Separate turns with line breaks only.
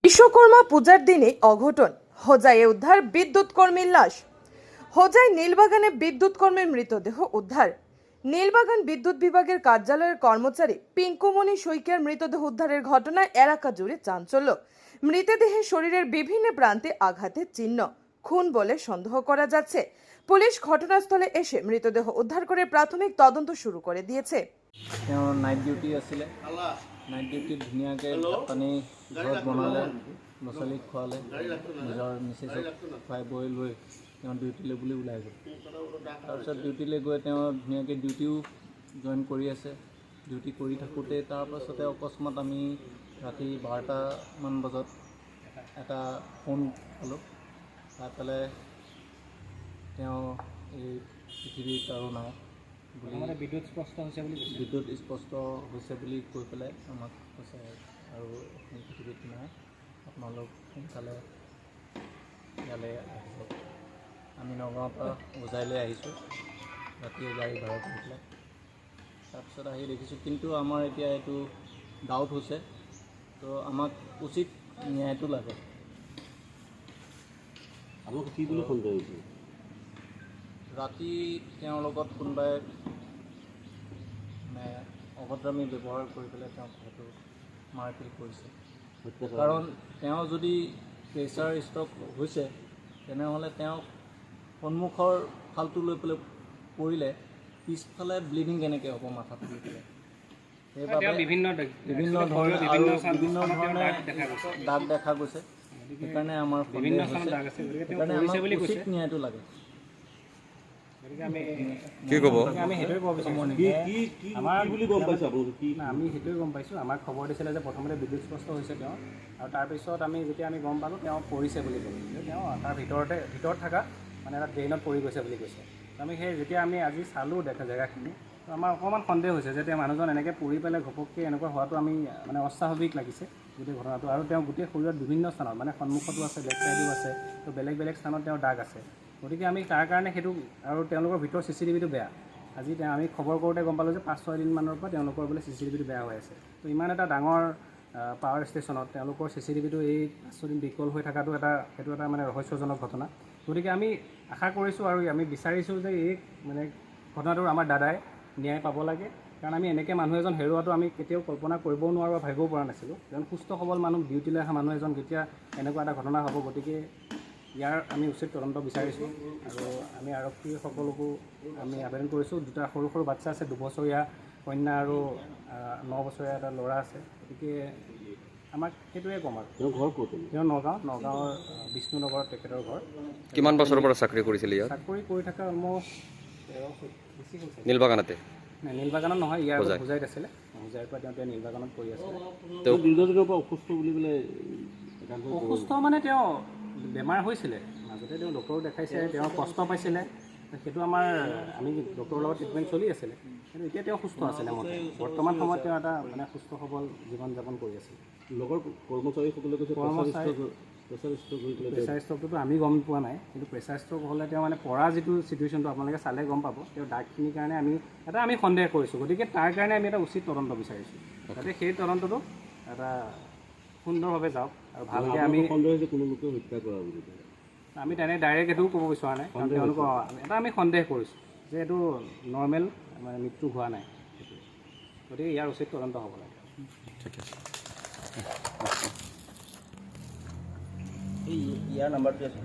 বিশ্বকর্মা পূজার দিনে অঘটন, হোজাইয়ে উদ্ধার বিদ্যুৎ কর্মীর লাশ। হোজাই নীলবাগানে বিদ্যুৎ কর্মীর মৃতদেহ উদ্ধার। নীলবাগান বিদ্যুৎ বিভাগের কার্যালয়ের কর্মচারী পিঙ্কুমণি শইকিয়ার মৃতদেহ উদ্ধারের ঘটনায় এলাকা জুড়ে চাঞ্চল্য। মৃতদেহে শরীরের বিভিন্ন প্রান্তে আঘাতের চিহ্ন, খুন বলে সন্দেহ করা যাচ্ছে। পুলিশ ঘটনাস্থলে এসে মৃতদেহ উদ্ধার করে প্রাথমিক তদন্ত শুরু করে দিয়েছে।
নাইট ডিউটি আছিলে, নাইট ডিউটিত ধুনীয়াকৈ ভাত পানী ঘৰত বনালে, ল'ৰা ছোৱালীক খোৱালে, নিজৰ মিছেছক খুৱাই বৈ লৈ তেওঁ ডিউটিলৈ বুলি ওলাই গ'ল। তাৰপিছত ডিউটিলৈ গৈ তেওঁ ধুনীয়াকৈ ডিউটিও জইন কৰি আছে। ডিউটি কৰি থাকোঁতে তাৰপাছতে অকস্মাত আমি ৰাতি 12টামান বজাত এটা ফোন পালোঁ। পাই পেলাই তেওঁ এই পৃথিৱীত আৰু নাই বুলি, বিদ্যুৎ স্পষ্ট হৈছে বুলি কৈ পেলাই আমাক কৈছে আৰু পৃথিৱীত নাই, আপোনালোক সোনকালে ইয়ালৈ আহিব। আমি নগাঁৱৰ পৰা হোজাইলৈ আহিছোঁ, ৰাতিয়ে গাড়ী ভাড়া কৰি পেলাই। তাৰপিছত আহি দেখিছোঁ, কিন্তু আমাৰ এতিয়া এইটো ডাউট হৈছে, তো আমাক উচিত ন্যায়টো লাগে।
আমাক কি বুলি ফোন কৰিছে?
ৰাতি তেওঁৰ লগত কোনোবাই মানে অভদ্ৰামী ব্যৱহাৰ কৰি পেলাই তেওঁক হয়তো মাৰপিট কৰিছে। কাৰণ তেওঁ যদি প্ৰেছাৰ ষ্ট্ৰক হৈছে, তেনেহ'লে তেওঁক সন্মুখৰ ফালটো লৈ পেলাই পৰিলে পিছফালে ব্লিডিং কেনেকৈ হ'ব মাথাটো লৈ পেলাই। সেইবাবে বিভিন্ন ধৰণে দাগ দেখা গৈছে। সেইকাৰণে আমাৰ উচিত ন্যায়টো লাগে।
কি ক'ব?
আমি সেইটোৱে গম পাইছোঁ। আমাক খবৰ দিছিলে যে প্ৰথমতে বিদ্যুৎ স্পষ্ট হৈছে তেওঁ, আৰু তাৰপিছত যেতিয়া আমি গম পালোঁ তেওঁ পৰিছে বুলি ক'লোঁ, যে তেওঁ তাৰ ভিতৰত থকা মানে এটা ড্ৰেইনত পৰি গৈছে বুলি কৈছে। আমি যেতিয়া আমি আজি চালোঁ জেগাখিনি, তো আমাৰ অকণমান সন্দেহ হৈছে যে তেওঁ মানুহজন এনেকৈ পৰি পেলাই ঘপককৈ এনেকুৱা হোৱাটো আমি মানে অস্বাভাৱিক লাগিছে গোটেই ঘটনাটো। আৰু তেওঁ গোটেই শৰীৰত বিভিন্ন স্থানত, মানে সন্মুখতো আছে, বেক চাইডো আছে, তো বেলেগ স্থানত তেওঁৰ দাগ আছে। গতিকে আমি তাৰ কাৰণে সেইটো, আৰু তেওঁলোকৰ ভিতৰৰ CCTVটো বেয়া। আজি আমি খবৰ কৰোঁতে গম পালোঁ যে 5-6 দিনমানৰ পৰা তেওঁলোকৰ বোলে CCTVটো বেয়া হৈ আছে। তো ইমান এটা ডাঙৰ পাৱাৰ ষ্টেচনত তেওঁলোকৰ CCTVটো এই 5 দিন বিকল হৈ থকাটো সেইটো এটা মানে ৰহস্যজনক ঘটনা। গতিকে আমি আশা কৰিছোঁ আৰু আমি বিচাৰিছোঁ যে এই মানে ঘটনাটোৰ আমাৰ দাদাই ন্যায় পাব লাগে। কাৰণ আমি এনেকৈ মানুহ এজন হেৰুৱাটো আমি কেতিয়াও কল্পনা কৰিবও নোৱাৰোঁ বা ভাবিবও পৰা নাছিলোঁ। এজন সুস্থ সবল মানুহ, ডিউটিলৈ অহা মানুহ এজন কেতিয়া এনেকুৱা এটা ঘটনা হ'ব। গতিকে ইয়াৰ আমি উচিত তদন্ত বিচাৰিছোঁ, আৰু আমি আৰক্ষীসকলকো আমি আবেদন কৰিছোঁ। দুটা সৰু বাচ্ছা আছে, 2 বছৰীয়া কন্যা আৰু 9 বছৰীয়া এটা ল'ৰা আছে। গতিকে আমাক সেইটোৱে ক'ম আৰু।
তেওঁৰ ঘৰ ক'ত?
তেওঁ নগাঁৱৰ বিষ্ণুনগৰত তেখেতৰ ঘৰ।
কিমান বছৰৰ পৰা চাকৰি কৰিছিল ইয়াত?
চাকৰি কৰি থকা অলমষ্ট 13 বেছি হৈছে।
নীলবাগানতে?
নাই, নীলবাগানত নহয়, ইয়াৰ হোজাইত আছিলে। হোজাইৰ পৰা তেওঁ নীলবাগানত কৰি আছিলে।
তেওঁ দীৰ্ঘদিনৰ পৰা অসুস্থ বুলি বোলে।
অসুস্থ মানে তেওঁ বেমাৰ হৈছিলে মাজতে, তেওঁ ডক্টৰক দেখাইছে, তেওঁ কষ্ট পাইছিলে। সেইটো আমি ডক্টৰৰ লগত ট্ৰিটমেণ্ট চলি আছিলে, কিন্তু এতিয়া তেওঁ সুস্থ আছিলে। বৰ্তমান সময়ত তেওঁ এটা মানে সুস্থ সবল জীৱন যাপন কৰি আছিল।
লগৰ কৰ্মচাৰীসকলে কৈছে
প্ৰেছাৰ ষ্ট্ৰকটোতো আমি গম পোৱা নাই, কিন্তু প্ৰেছাৰ ষ্ট্ৰক হ'লে তেওঁ মানে পৰা যিটো চিটুৱেশ্যনটো আপোনালোকে চালে গম পাব। তেওঁ দাগখিনিৰ কাৰণে আমি সন্দেহ কৰিছোঁ। গতিকে তাৰ কাৰণে আমি এটা উচিত তদন্ত বিচাৰিছোঁ, যাতে সেই তদন্তটো এটা সুন্দৰভাৱে যাওক আৰু ভালকৈ আমি
সন্দেহ হৈছে কোনো লোকে হত্যা কৰা বুলি।
আমি তেনে ডাইৰেক্ট এইটোও ক'ব বিচৰা নাই, কাৰণ তেওঁলোকৰ আমি সন্দেহ কৰিছোঁ যে এইটো নৰ্মেল মানে মৃত্যু হোৱা নাই। গতিকে ইয়াৰ উচিত তদন্ত হ'ব লাগে।
ঠিক আছে।
ইয়াৰ নাম্বাৰটো আছে।